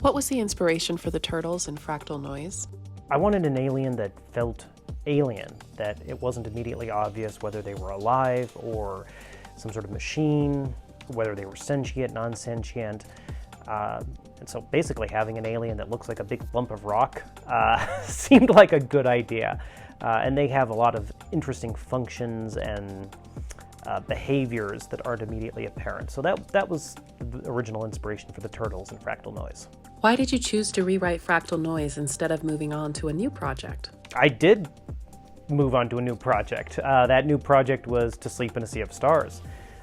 What was the inspiration for the turtles in Fractal Noise? I wanted an alien that felt alien, that it wasn't immediately obvious whether they were alive or some sort of machine, whether they were sentient, non-sentient. And so basically having an alien that looks like a big lump of rock seemed like a good idea. And they have a lot of interesting functions and behaviors that aren't immediately apparent. So that was the original inspiration for the turtles in Fractal Noise. Why did you choose to rewrite Fractal Noise instead of moving on to a new project? I did move on to a new project. That new project was To Sleep in a Sea of Stars.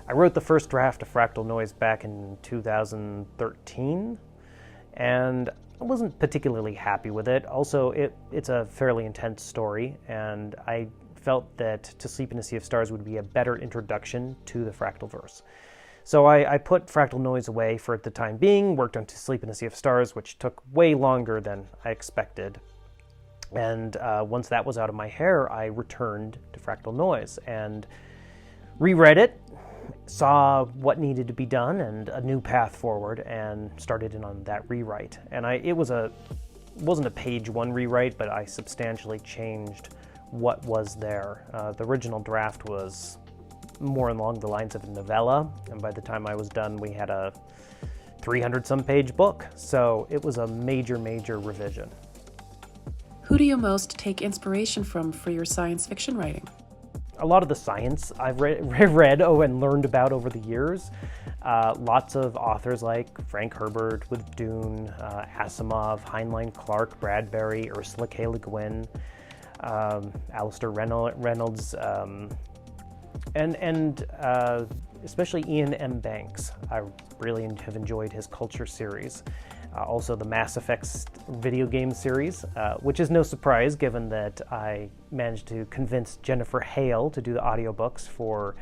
I wrote the first draft of Fractal Noise back in 2013, and I wasn't particularly happy with it. Also, it's a fairly intense story, and I felt that To Sleep in a Sea of Stars would be a better introduction to the Fractalverse. So I put Fractal Noise away for the time being, worked on To Sleep in a Sea of Stars, which took way longer than I expected. And once that was out of my hair, I returned to Fractal Noise and reread it, saw what needed to be done and a new path forward, and started in on that rewrite. And it wasn't a page one rewrite, but I substantially changed what was there. The original draft was more along the lines of a novella, and by the time I was done, we had a 300-some page book. So it was a major revision. Who do you most take inspiration from for your science fiction writing? A lot of the science I've read and learned about over the years. Lots of authors like Frank Herbert with Dune, Asimov, Heinlein Clark, Bradbury, Ursula K. Le Guin, Alastair Reynolds, and especially Ian M. Banks. I really have enjoyed his Culture series. Also the Mass Effect video game series, which is no surprise given that I managed to convince Jennifer Hale to do the audiobooks for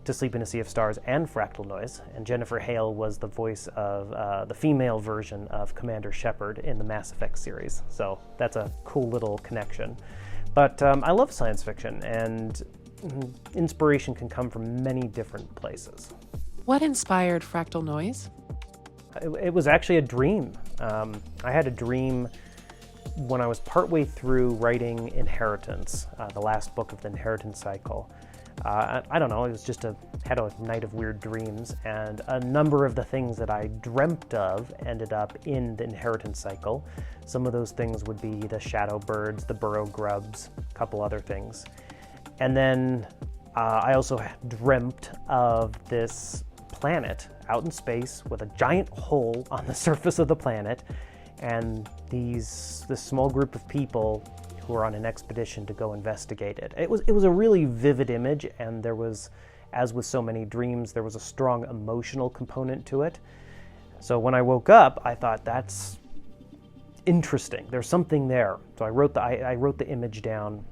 To Sleep in a Sea of Stars and Fractal Noise. And Jennifer Hale was the voice of the female version of Commander Shepard in the Mass Effect series. So that's a cool little connection. But I love science fiction, and inspiration can come from many different places. What inspired Fractal Noise? It was actually a dream. I had a dream when I was partway through writing Inheritance, the last book of the Inheritance cycle. I don't know, it was just had a night of weird dreams, and a number of the things that I dreamt of ended up in the Inheritance cycle. Some of those things would be the shadow birds, the burrow grubs, a couple other things. And then I also dreamt of this planet out in space with a giant hole on the surface of the planet, and this small group of people who were on an expedition to go investigate it. It was a really vivid image, and there was, as with so many dreams, there was a strong emotional component to it. So when I woke up, I thought, that's interesting. There's something there. So I wrote the image down,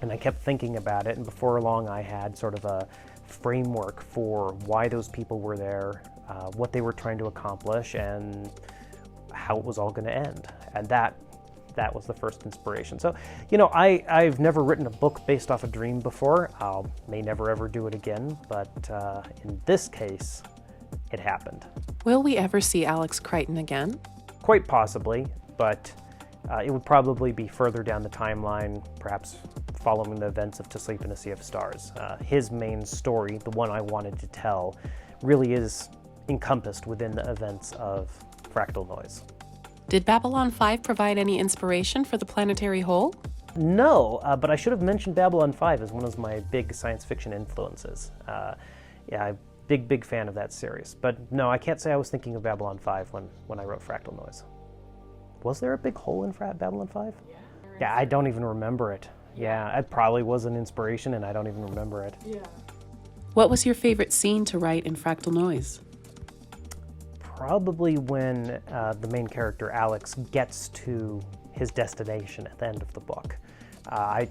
and I kept thinking about it, and before long I had sort of a framework for why those people were there, what they were trying to accomplish, and how it was all going to end. And that was the first inspiration. So, I've never written a book based off a dream before. I may never ever do it again, but in this case, it happened. Will we ever see Alex Crichton again? Quite possibly, but it would probably be further down the timeline, perhaps following the events of To Sleep in a Sea of Stars. His main story, the one I wanted to tell, really is encompassed within the events of Fractal Noise. Did Babylon 5 provide any inspiration for the planetary hole? No, but I should have mentioned Babylon 5 as one of my big science fiction influences. I'm a big fan of that series. But no, I can't say I was thinking of Babylon 5 when I wrote Fractal Noise. Was there a big hole in Babylon 5? Yeah, I don't even remember it. Yeah, it probably was an inspiration, and I don't even remember it. Yeah. What was your favorite scene to write in Fractal Noise? Probably when the main character, Alex, gets to his destination at the end of the book. I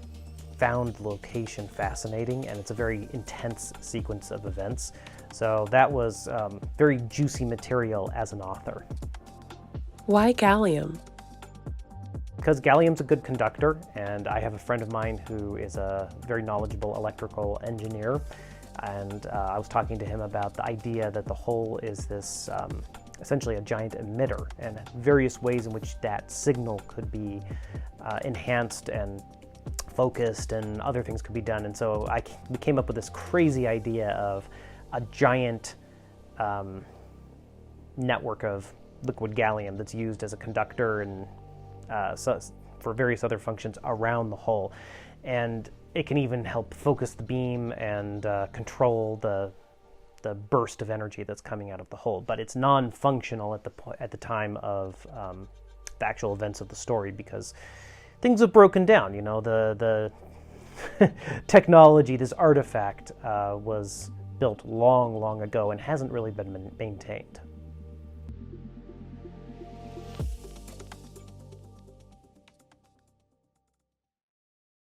found the location fascinating, and it's a very intense sequence of events. So that was very juicy material as an author. Why gallium? Because gallium's a good conductor, and I have a friend of mine who is a very knowledgeable electrical engineer, and I was talking to him about the idea that the hole is this essentially a giant emitter, and various ways in which that signal could be enhanced and focused, and other things could be done. And so we came up with this crazy idea of a giant network of liquid gallium that's used as a conductor and so for various other functions around the hull. And it can even help focus the beam and control the burst of energy that's coming out of the hull. But it's non-functional at the time of the actual events of the story, because things have broken down. You know, the technology, this artifact, was built long, long ago and hasn't really been maintained.